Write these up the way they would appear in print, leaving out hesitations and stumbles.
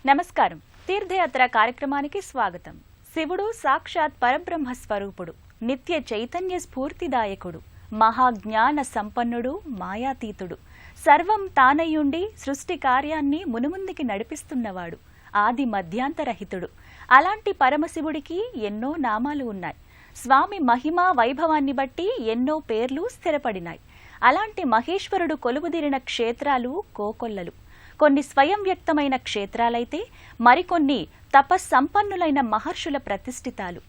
నమస్కారం. తీర్థయాత్ర కార్యక్రమానికి స్వాగతం. శివుడు సాక్షాత్ పరబ్రహ్మ స్వరూపుడు, నిత్య చైతన్య స్ఫూర్తిదాయకుడు, మహాజ్ఞాన సంపన్నుడు, మాయాతీతుడు, సర్వం తానయ్యుండి సృష్టి కార్యాన్ని మునుముందుకి నడిపిస్తున్నవాడు, ఆది మధ్యాంతరహితుడు. అలాంటి పరమశివుడికి ఎన్నో నామాలు ఉన్నాయి. స్వామి మహిమా వైభవాన్ని బట్టి ఎన్నో పేర్లు స్థిరపడినాయి. అలాంటి మహేశ్వరుడు కొలువుదీరిన క్షేత్రాలు కోకొల్లలు. కొన్ని స్వయం వ్యక్తమైన క్షేత్రాలైతే మరికొన్ని తపస్సంపన్నులైన మహర్షుల ప్రతిష్ఠితాలు.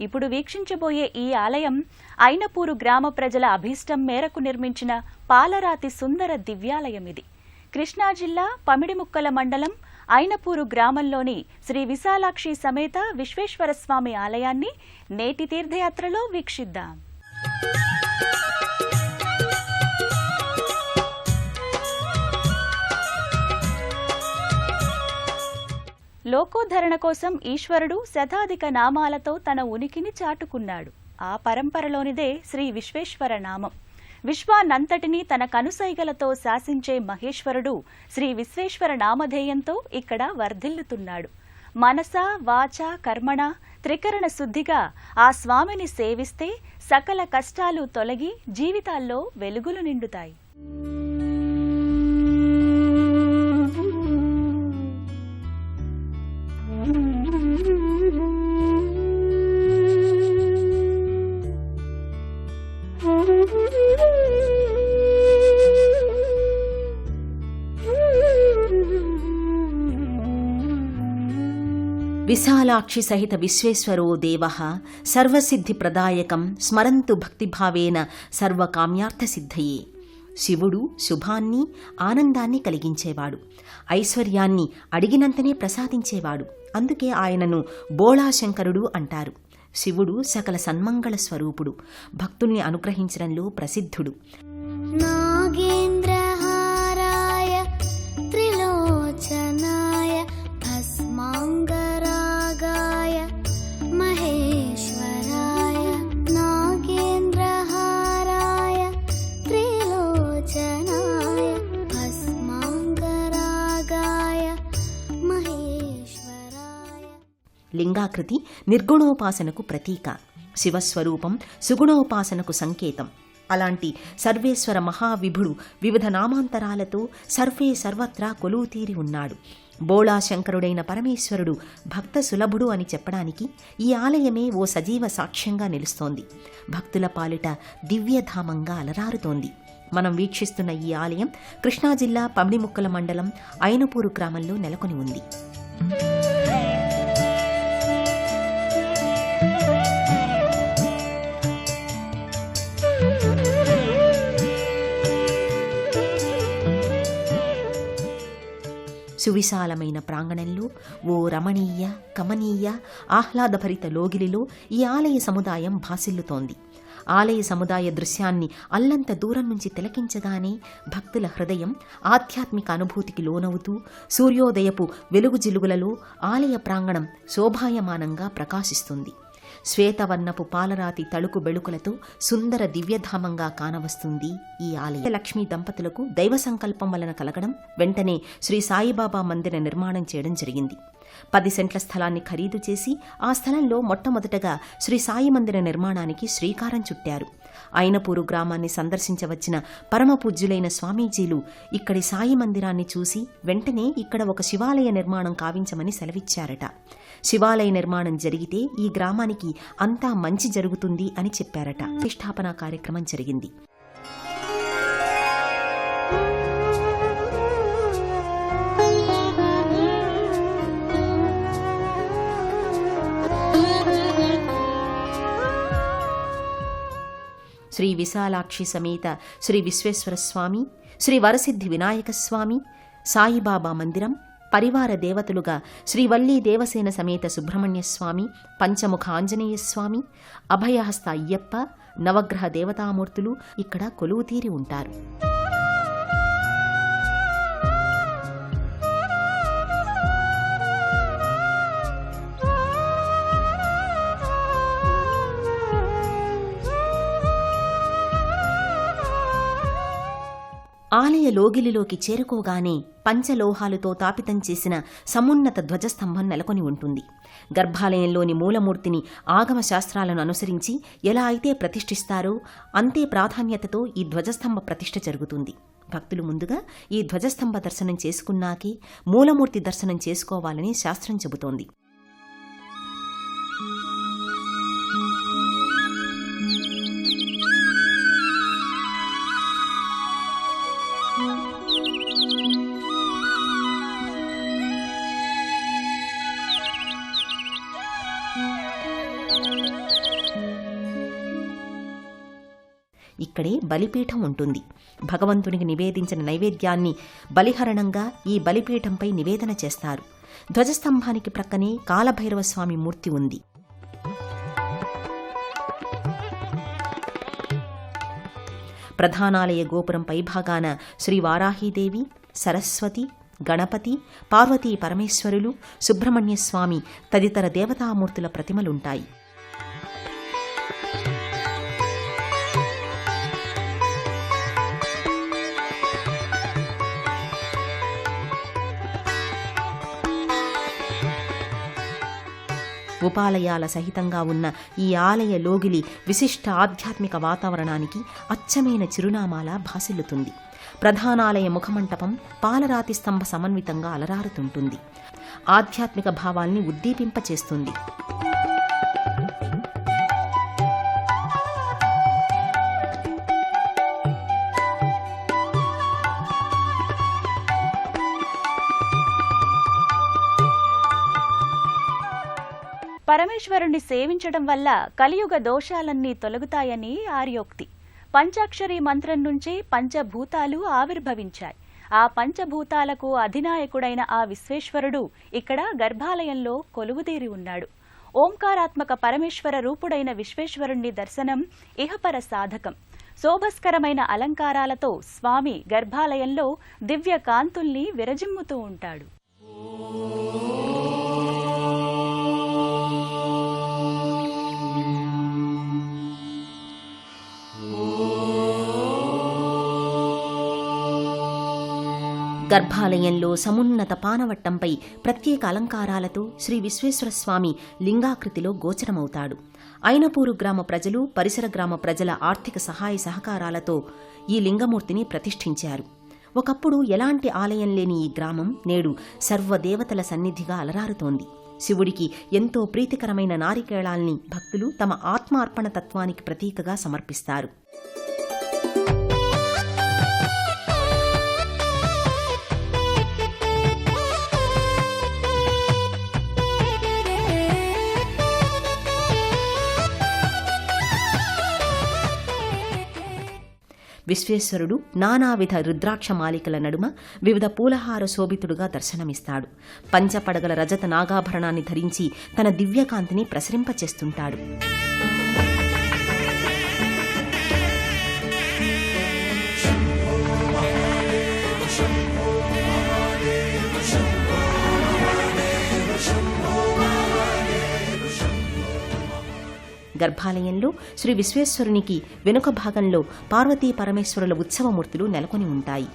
ఇప్పుడు వీక్షించబోయే ఈ ఆలయం ఐనపూరు గ్రామ ప్రజల అభీష్టం మేరకు నిర్మించిన పాలరాతి సుందర దివ్యాలయం. ఇది కృష్ణా జిల్లా పమిడిముక్కల మండలం ఐనపూరు గ్రామంలోని శ్రీ విశాలాక్షి సమేత విశ్వేశ్వర స్వామి ఆలయాన్ని నేటి తీర్థయాత్రలో వీక్షిద్దాం. లోకోద్ధరణ కోసం ఈశ్వరుడు శతాధిక నామాలతో తన ఉనికిని చాటుకున్నాడు. ఆ పరంపరలోనిదే శ్రీ విశ్వేశ్వర నామం. విశ్వానంతటినీ తన కనుసైగలతో శాసించే మహేశ్వరుడు శ్రీ విశ్వేశ్వర నామధేయంతో ఇక్కడ వర్ధిల్లుతున్నాడు. మనస వాచ కర్మణ త్రికరణ శుద్ధిగా ఆ స్వామిని సేవిస్తే సకల కష్టాలు తొలగి జీవితాల్లో వెలుగులు నిండుతాయి. విశాలాక్షి సహిత విశ్వేశ్వరో దేవః సర్వసిద్ధి ప్రదాయకం స్మరంతు భక్తిభావేన సర్వకామ్యార్థసిద్ధయే. శివుడు శుభాన్ని ఆనందాన్ని కలిగించేవాడు, ఐశ్వర్యాన్ని అడిగినంతనే ప్రసాదించేవాడు. అందుకే ఆయనను బోళాశంకరుడు అంటారు. శివుడు సకల సన్మంగళ స్వరూపుడు, భక్తుల్ని అనుగ్రహించడంలో ప్రసిద్ధుడు. నాగేంద్రహారాయ త్రిలోచనాయ భస్మాంగరాగాయ మహేశ్వరాయ నాగేంద్రహారాయ త్రిలోచనాయ భస్మాంగరాగాయ మహేశ్వరాయ. లింగాకృతి నిర్గుణోపాసనకు ప్రతీక, శివస్వరూపం సుగుణోపాసనకు సంకేతం. అలాంటి సర్వేశ్వర మహావిభుడు వివిధ నామాంతరాలతో సర్వే సర్వత్రా కొలువుతీరి ఉన్నాడు. బోళాశంకరుడైన పరమేశ్వరుడు భక్త సులభుడు అని చెప్పడానికి ఈ ఆలయమే ఓ సజీవ సాక్ష్యంగా నిలుస్తోంది. భక్తుల పాలిట దివ్యధామంగా అలరారుతోంది. మనం వీక్షిస్తున్న ఈ ఆలయం కృష్ణా జిల్లా పమిడిముక్కల మండలం ఐనపూరు గ్రామంలో నెలకొని ఉంది. సువిశాలమైన ప్రాంగణంలో ఓ రమణీయ కమనీయ ఆహ్లాదభరిత లోగిలిలో ఈ ఆలయ సముదాయం భాసిల్లుతోంది. ఆలయ సముదాయ దృశ్యాన్ని అల్లంత దూరం నుంచి తిలకించగానే భక్తుల హృదయం ఆధ్యాత్మిక అనుభూతికి లోనవుతూ సూర్యోదయపు వెలుగు జిలుగులలో ఆలయ ప్రాంగణం శోభాయమానంగా ప్రకాశిస్తుంది. శ్వేతవర్ణపు పాలరాతి తళుకు బెళుకులతో సుందర దివ్యధామంగా కానవస్తుంది ఈ ఆలయం. లక్ష్మీ దంపతులకు దైవ సంకల్పం వలన కలగడం వెంటనే శ్రీ సాయిబాబా మందిర నిర్మాణం చేయడం జరిగింది. 10 సెంట్ల స్థలాన్ని ఖరీదు చేసి ఆ స్థలంలో మొట్టమొదటగా శ్రీ సాయి మందిర నిర్మాణానికి శ్రీకారం చుట్టారు. ఐనపూరు గ్రామాన్ని సందర్శించవచ్చిన పరమ పూజ్యులైన స్వామీజీలు ఇక్కడి సాయి మందిరాన్ని చూసి వెంటనే ఇక్కడ ఒక శివాలయ నిర్మాణం కావించమని సెలవిచ్చారట. శివాలయ నిర్మాణం జరిగితే ఈ గ్రామానికి అంతా మంచి జరుగుతుంది అని చెప్పారట. ప్రతిష్ఠాపన కార్యక్రమం జరిగింది. శ్రీ విశాలాక్షి సమేత శ్రీ విశ్వేశ్వర స్వామి, శ్రీ వరసిద్ధి వినాయక స్వామి, సాయిబాబా మందిరం, పరివార దేవతలుగా శ్రీవల్లీ దేవసేన సమేత సుబ్రహ్మణ్య స్వామి, పంచముఖ ఆంజనేయ స్వామి, అభయహస్త అయ్యప్ప, నవగ్రహ దేవతామూర్తులు ఇక్కడ కొలువుతీరి ఉంటారు. ఆలయ లోగిలిలోకి చేరుకోగానే పంచలోహాలతో తాపితం చేసిన సమున్నత ధ్వజస్తంభం నెలకొని ఉంటుంది. గర్భాలయంలోని మూలమూర్తిని ఆగమ శాస్త్రాలను అనుసరించి ఎలా అయితే ప్రతిష్ఠిస్తారో అంతే ప్రాధాన్యతతో ఈ ధ్వజస్తంభ ప్రతిష్ఠ జరుగుతుంది. భక్తులు ముందుగా ఈ ధ్వజస్తంభ దర్శనం చేసుకున్నాకే మూలమూర్తి దర్శనం చేసుకోవాలని శాస్త్రం చెబుతోంది. ఇక్కడే బలిపీఠం ఉంటుంది. భగవంతునికి నివేదించిన నైవేద్యాన్ని బలిహరణంగా ఈ బలిపీఠంపై నివేదన చేస్తారు. ధ్వజస్తంభానికి ప్రక్కనే కాలభైరవ స్వామి మూర్తి ఉంది. ప్రధానాలయ గోపురం పైభాగాన శ్రీ వారాహీదేవి, సరస్వతి, గణపతి, పార్వతీ పరమేశ్వరులు, సుబ్రహ్మణ్యస్వామి తదితర దేవతామూర్తుల ప్రతిమలుంటాయి. ఉపాలయాల సహితంగా ఉన్న ఈ ఆలయ లోగిలి విశిష్ట ఆధ్యాత్మిక వాతావరణానికి అచ్చమైన చిరునామాలా భాసిల్లుతుంది. ప్రధానాలయ ముఖమంటపం పాలరాతి స్తంభ సమన్వితంగా అలరారుతుంటుంది. ఆధ్యాత్మిక భావాల్ని ఉద్దీపింపచేస్తుంది. పరమేశ్వరుణ్ణి సేవించడం వల్ల కలియుగ దోషాలన్నీ తొలగుతాయని ఆర్యోక్తి. పంచాక్షరి మంత్రం నుంచి పంచభూతాలు ఆవిర్భవించాయి. ఆ పంచభూతాలకు అధినాయకుడైన ఆ విశ్వేశ్వరుడు ఇక్కడ గర్భాలయంలో కొలువుదీరి ఉన్నాడు. ఓంకారాత్మక పరమేశ్వర రూపుడైన విశ్వేశ్వరుణ్ణి దర్శనం ఇహపర సాధకం. శోభస్కరమైన అలంకారాలతో స్వామి గర్భాలయంలో దివ్య కాంతుల్ని విరజిమ్ముతూ ఉంటాడు. గర్భాలయంలో సమున్నత పానవట్టంపై ప్రత్యేక అలంకారాలతో శ్రీ విశ్వేశ్వరస్వామి లింగాకృతిలో గోచరమవుతాడు. ఐనపూరు గ్రామ ప్రజలు, పరిసర గ్రామ ప్రజల ఆర్థిక సహాయ సహకారాలతో ఈ లింగమూర్తిని ప్రతిష్ఠించారు. ఒకప్పుడు ఎలాంటి ఆలయం లేని ఈ గ్రామం నేడు సర్వదేవతల సన్నిధిగా అలరారుతోంది. శివుడికి ఎంతో ప్రీతికరమైన నారికేళాల్ని భక్తులు తమ ఆత్మార్పణ తత్వానికి ప్రతీకగా సమర్పిస్తారు. విశ్వేశ్వరుడు నానావిధ రుద్రాక్షమాలికల నడుమ వివిధ పూలహార శోభితుడుగా దర్శనమిస్తాడు. పంచపడగల రజత నాగాభరణాన్ని ధరించి తన దివ్యకాంతిని ప్రసరింపచేస్తుంటాడు. గర్భాలయంలో శ్రీ విశ్వేశ్వరునికి వెనుక భాగంలో పార్వతీ పరమేశ్వరుల ఉత్సవమూర్తులు నెలకొని ఉంటాయి.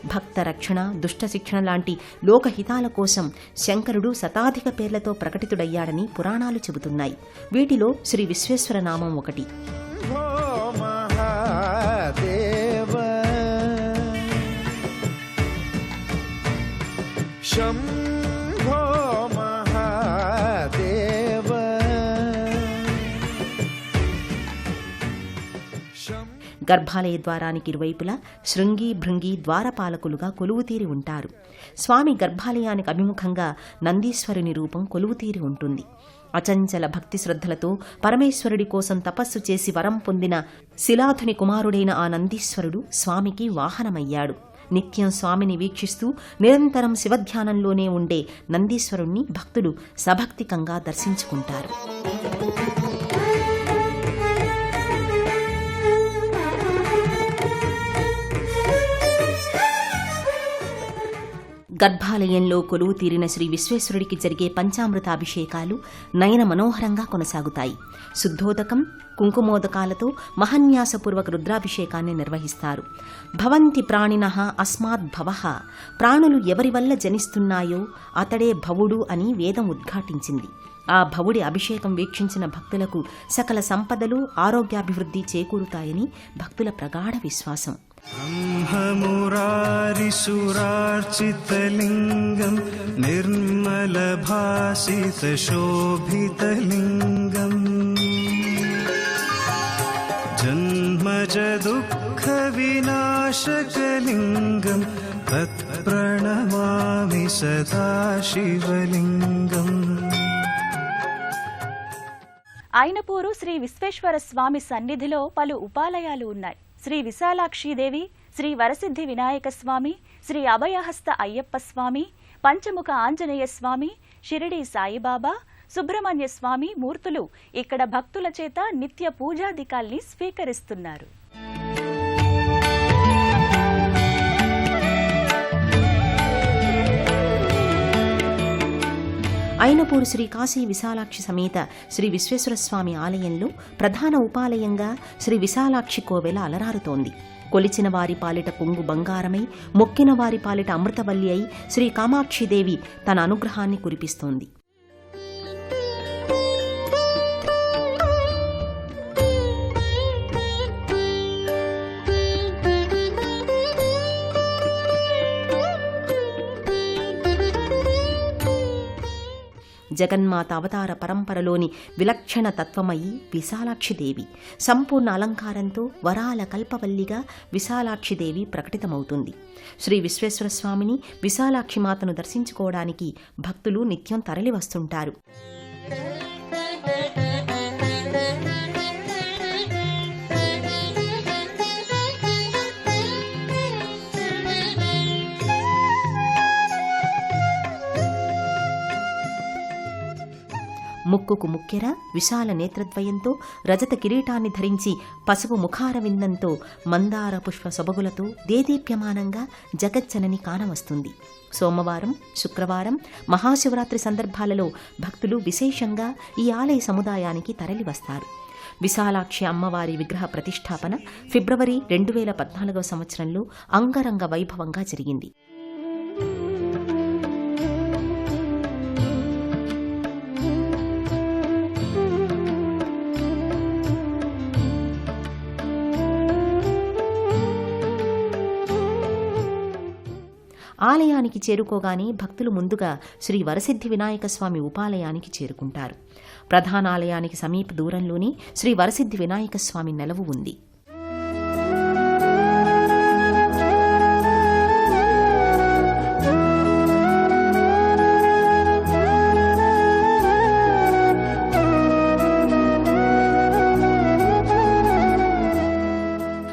భక్త రక్షణ, దుష్ట శిక్షణ లాంటి లోకహితాల కోసం శంకరుడు శతాధిక పేర్లతో ప్రకటితుడయ్యాడని పురాణాలు చెబుతున్నాయి. వీటిలో శ్రీ విశ్వేశ్వర నామం ఒకటి. గర్భాలయ ద్వారానికి ఇరువైపులా శృంగి, భృంగి ద్వారపాలకులుగా కొలువుతీరి ఉంటారు. స్వామి గర్భాలయానికి అభిముఖంగా నందీశ్వరుని రూపం కొలువుతీరి ఉంటుంది. అచంచల భక్తి శ్రద్ధలతో పరమేశ్వరుడి కోసం తపస్సు చేసి వరం పొందిన శిలాధుని కుమారుడైన ఆ నందీశ్వరుడు స్వామికి వాహనమయ్యాడు. నిత్యం స్వామిని వీక్షిస్తూ నిరంతరం శివధ్యానంలోనే ఉండే నందీశ్వరుణ్ణి భక్తులు సభక్తికంగా దర్శించుకుంటారు. గర్భాలయంలో కొలువు తీరిన శ్రీ విశ్వేశ్వరుడికి జరిగే పంచామృతాభిషేకాలు నయన మనోహరంగా కొనసాగుతాయి. శుద్ధోదకం, కుంకుమోదకాలతో మహన్యాసపూర్వక రుద్రాభిషేకాన్ని నిర్వహిస్తారు. భవంతి ప్రాణినః అస్మాత్ భవః, ప్రాణులు ఎవరి వల్ల జనిస్తున్నాయో అతడే భవుడు అని వేదం ఉద్ఘాటించింది. ఆ భవుడి అభిషేకం వీక్షించిన భక్తులకు సకల సంపదలు, ఆరోగ్యాభివృద్ధి చేకూరుతాయని భక్తుల ప్రగాఢ విశ్వాసం. బ్రహ్మమురారిసురార్చితలింగం నిర్మలభాసితశోభితలింగం జన్మజ దుఃఖ వినాశకలింగం తత్ప్రణమామి సదా శివలింగం. ఐనపూరు శ్రీ విశ్వేశ్వర స్వామి సన్నిధిలో పలు ఉపాలయాలు ఉన్నాయి. శ్రీ విశాలాక్షీదేవి, శ్రీ వరసిద్ధి వినాయక స్వామి, శ్రీ అభయహస్త అయ్యప్ప స్వామి, పంచముఖ ఆంజనేయ స్వామి, షిరిడి సాయిబాబా, సుబ్రహ్మణ్య స్వామి మూర్తులు ఇక్కడ భక్తుల చేత నిత్య పూజాధికాల్ని స్వీకరిస్తున్నారు. ఐనపూరు శ్రీ కాశీ విశాలాక్షి సమేత శ్రీ విశ్వేశ్వరస్వామి ఆలయంలో ప్రధాన ఉపాలయంగా శ్రీ విశాలాక్షి కోవెల అలరారుతోంది. కొలిచిన వారి పాలిట కొంగు బంగారమై, మొక్కిన వారి పాలిట అమృతవల్లి అయి శ్రీ కామాక్షిదేవి తన అనుగ్రహాన్ని కురిపిస్తోంది. జగన్మాత అవతార పరంపరలోని విలక్షణ తత్వమయి విశాలాక్షిదేవి సంపూర్ణ అలంకారంతో వరాల కల్పవల్లిగా విశాలాక్షిదేవి ప్రకటితమవుతుంది. శ్రీ విశ్వేశ్వరస్వామిని, విశాలాక్షిమాతను దర్శించుకోవడానికి భక్తులు నిత్యం తరలివస్తుంటారు. ముక్కుకు ముక్కెర, విశాల నేత్రద్వయంతో, రజత కిరీటాన్ని ధరించి, పసుపు ముఖారవిందంతో, మందార పుష్ప సొబగులతో దేదీప్యమానంగా జగజ్జనని కానవస్తుంది. సోమవారం, శుక్రవారం, మహాశివరాత్రి సందర్భాలలో భక్తులు విశేషంగా ఈ ఆలయ సముదాయానికి తరలివస్తారు. విశాలాక్షి అమ్మవారి విగ్రహ ప్రతిష్టాపన ఫిబ్రవరి 2014 సంవత్సరంలో అంగరంగ వైభవంగా జరిగింది. ఆలయానికి చేరుకోగానే భక్తులు ముందుగా శ్రీ వరసిద్ధి వినాయక స్వామి ఉపాలయానికి చేరుకుంటారు. ప్రధానాలయానికి సమీప దూరంలోనే శ్రీ వరసిద్ధి వినాయక స్వామి నెలవు ఉంది.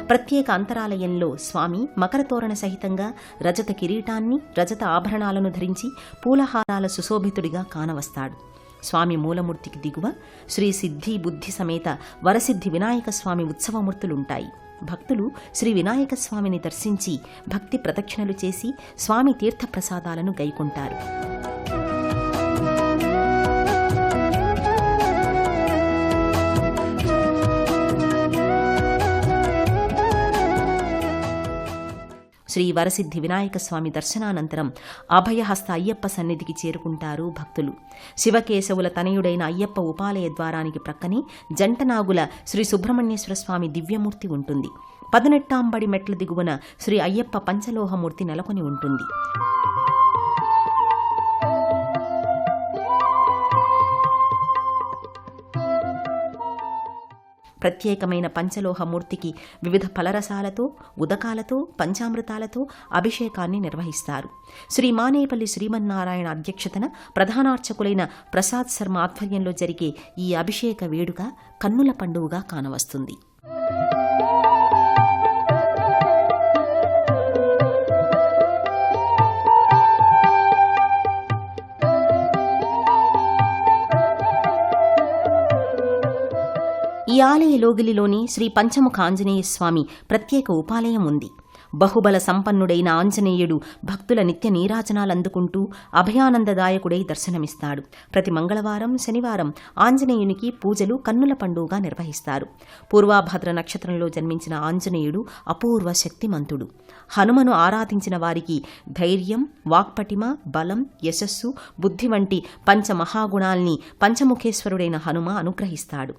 ప్రత్యేక అంతరాలయంలో స్వామి మకరతోరణ సహితంగా రజత కిరీటాన్ని, రజత ఆభరణాలను ధరించి పూలహారాల సుశోభితుడిగా కానవస్తాడు. స్వామి మూలమూర్తికి దిగువ శ్రీ సిద్ధి బుద్ధి సమేత వరసిద్ధి వినాయక స్వామి ఉత్సవమూర్తులుంటాయి. భక్తులు శ్రీ వినాయక స్వామిని దర్శించి భక్తి ప్రదక్షిణలు చేసి స్వామి తీర్థప్రసాదాలను గైకొంటారు. శ్రీ వరసిద్ధి వినాయక స్వామి దర్శనానంతరం అభయహస్త అయ్యప్ప సన్నిధికి చేరుకుంటారు భక్తులు. శివకేశవుల తనయుడైన అయ్యప్ప ఉపాలయ ద్వారానికి ప్రక్కనే జంటనాగుల శ్రీ సుబ్రహ్మణ్యేశ్వర స్వామి దివ్యమూర్తి ఉంటుంది. 18 మెట్ల దిగువన శ్రీ అయ్యప్ప పంచలోహమూర్తి నెలకొని ఉంటుంది. ప్రత్యేకమైన పంచలోహమూర్తికి వివిధ ఫలరసాలతో, ఉదకాలతో, పంచామృతాలతో అభిషేకాన్ని నిర్వహిస్తారు. శ్రీ మానేపల్లి శ్రీమన్నారాయణ అధ్యక్షతన ప్రధానార్చకులైన ప్రసాద్ శర్మ ఆధ్వర్యంలో జరిగే ఈ అభిషేక వేడుక కన్నుల పండుగగా కానవస్తుంది. ఈ ఆలయ లోగిలిలోని శ్రీ పంచముఖ ఆంజనేయ స్వామి ప్రత్యేక ఉపాలయం ఉంది. బహుబల సంపన్నుడైన ఆంజనేయుడు భక్తుల నిత్య నీరాజనాలందుకుంటూ అభయానందదాయకుడై దర్శనమిస్తాడు. ప్రతి మంగళవారం, శనివారం ఆంజనేయునికి పూజలు కన్నుల పండుగగా నిర్వహిస్తారు. పూర్వాభాద్ర నక్షత్రంలో జన్మించిన ఆంజనేయుడు అపూర్వ శక్తిమంతుడు. హనుమను ఆరాధించిన వారికి ధైర్యం, వాక్పటిమ, బలం, యశస్సు, బుద్ధి వంటి పంచమహాగుణాల్ని పంచముఖేశ్వరుడైన హనుమ అనుగ్రహిస్తాడు.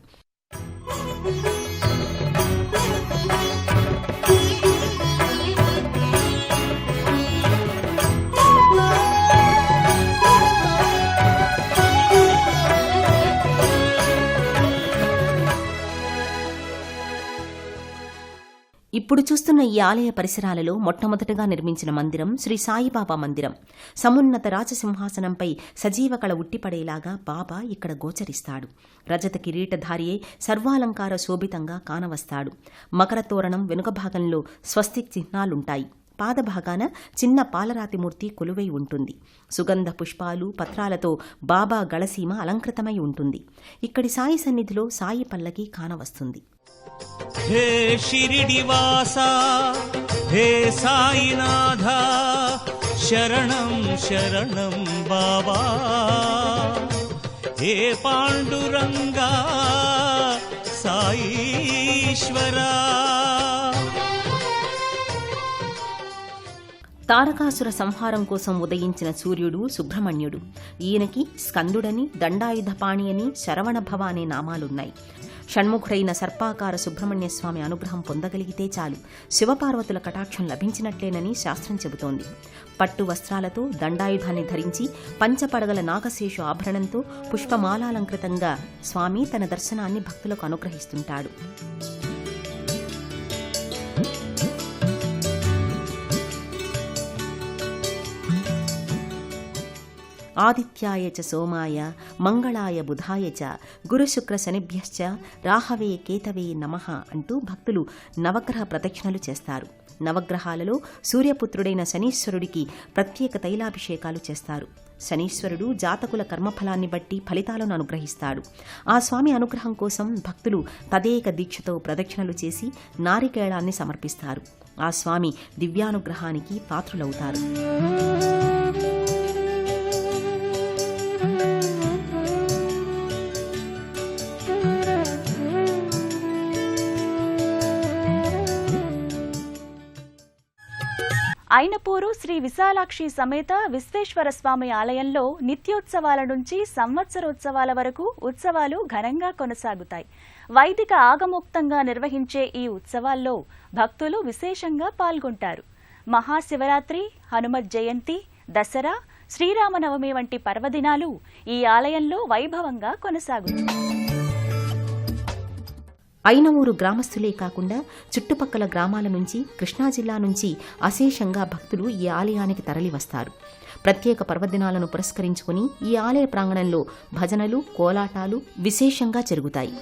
ఇప్పుడు చూస్తున్న ఈ ఆలయ పరిసరాలలో మొట్టమొదటగా నిర్మించిన మందిరం శ్రీ సాయిబాబా మందిరం. సమున్నత రాజసింహాసనంపై సజీవ కళ ఉట్టిపడేలాగా బాబా ఇక్కడ గోచరిస్తాడు. రజత కిరీటధారి అయి సర్వాలంకార శోభితంగా కానవస్తాడు. మకర తోరణం వెనుక భాగంలో స్వస్తిక్ చిహ్నాలుంటాయి. పాదభాగాన చిన్న పాలరాతిమూర్తి కొలువై ఉంటుంది. సుగంధ పుష్పాలు, పత్రాలతో బాబా గళసీమ అలంకృతమై ఉంటుంది. ఇక్కడి సాయి సన్నిధిలో సాయి పల్లకి కానవస్తుంది. హే షిరిడివాసా, హే సాయినాథ, శరణం శరణం బాబా. హే పాండురంగా సాయీశ్వరా. తారకాసుర సంహారం కోసం ఉదయించిన సూర్యుడు సుబ్రహ్మణ్యుడు. ఈయనకి స్కందుడని, దండాయుధపాణి అని, శరవణభవ అనే నామాలున్నాయి. షణ్ముఖుడైన సర్పాకార సుబ్రహ్మణ్యస్వామి అనుగ్రహం పొందగలిగితే చాలు, శివపార్వతుల కటాక్షం లభించినట్లేనని శాస్త్రం చెబుతోంది. పట్టు వస్త్రాలతో దండాయుధాన్ని ధరించి పంచపడగల నాగశేషు ఆభరణంతో పుష్పమాలాలంకృతంగా స్వామి తన దర్శనాన్ని భక్తులకు అనుగ్రహిస్తుంటాడు. ఆదిత్యాయ చ సోమాయ మంగళాయ బుధాయ చ గురుశుక్ర శనిభ్యశ్చ రాహవే కేతవే నమః అంటూ భక్తులు నవగ్రహ ప్రదక్షిణలు చేస్తారు. నవగ్రహాలలో సూర్యపుత్రుడైన శనీశ్వరుడికి ప్రత్యేక తైలాభిషేకాలు చేస్తారు. శనీశ్వరుడు జాతకుల కర్మఫలాన్ని బట్టి ఫలితాలను అనుగ్రహిస్తాడు. ఆ స్వామి అనుగ్రహం కోసం భక్తులు తదేక దీక్షతో ప్రదక్షిణలు చేసి నారికేళాన్ని సమర్పిస్తారు. ఆ స్వామి దివ్యానుగ్రహానికి పాత్రులవుతారు. ఐనపూరు శ్రీ విశాలాక్షి సమేత విశ్వేశ్వర స్వామి ఆలయంలో నిత్యోత్సవాల నుంచి సంవత్సరోత్సవాల వరకు ఉత్సవాలు ఘనంగా కొనసాగుతాయి. వైదిక ఆగమోక్తంగా నిర్వహించే ఈ ఉత్సవాల్లో భక్తులు విశేషంగా పాల్గొంటారు. మహాశివరాత్రి, హనుమత్ జయంతి, దసరా, శ్రీరామనవమి వంటి పర్వదినాలు ఈ ఆలయంలో వైభవంగా కొనసాగుతాయి. ఐనవూరు గ్రామస్తులే కాకుండా చుట్టుపక్కల గ్రామాల నుంచి, కృష్ణా జిల్లా నుంచి అశేషంగా భక్తులు ఈ ఆలయానికి తరలివస్తారు. ప్రత్యేక పర్వదినాలను పురస్కరించుకుని ఈ ఆలయ ప్రాంగణంలో భజనలు, కోలాటాలు విశేషంగా జరుగుతాయి.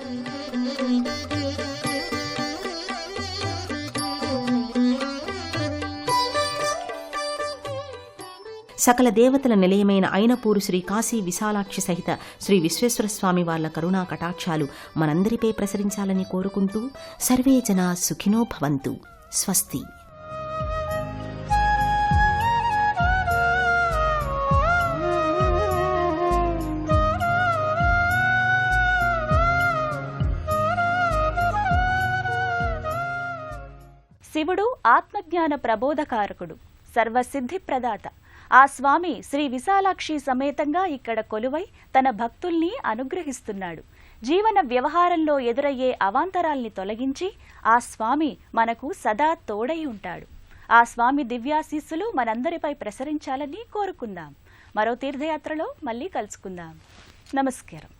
సకల దేవతల నిలయమైన ఐనపూరు శ్రీ కాశీ విశాలాక్షి సహిత శ్రీ విశ్వేశ్వర స్వామి వార్ల కరుణా కటాక్షాలు మనందరిపై ప్రసరించాలని కోరుకుంటూ సర్వే జనా సుఖినో భవంతు. స్వస్తి. శివుడు ఆత్మజ్ఞాన ప్రబోధకారకుడు, సర్వసిద్ధి ప్రదాత. ఆ స్వామి శ్రీ విశాలాక్షి సమేతంగా ఇక్కడ కొలువై తన భక్తుల్ని అనుగ్రహిస్తున్నాడు. జీవన వ్యవహారంలో ఎదురయ్యే అవాంతరాల్ని తొలగించి ఆ స్వామి మనకు సదా తోడై ఉంటాడు. ఆ స్వామి దివ్యాశీస్సులు మనందరిపై ప్రసరించాలని కోరుకుందాం. మరో తీర్థయాత్రలో మళ్ళీ కలుసుకుందాం. నమస్కారం.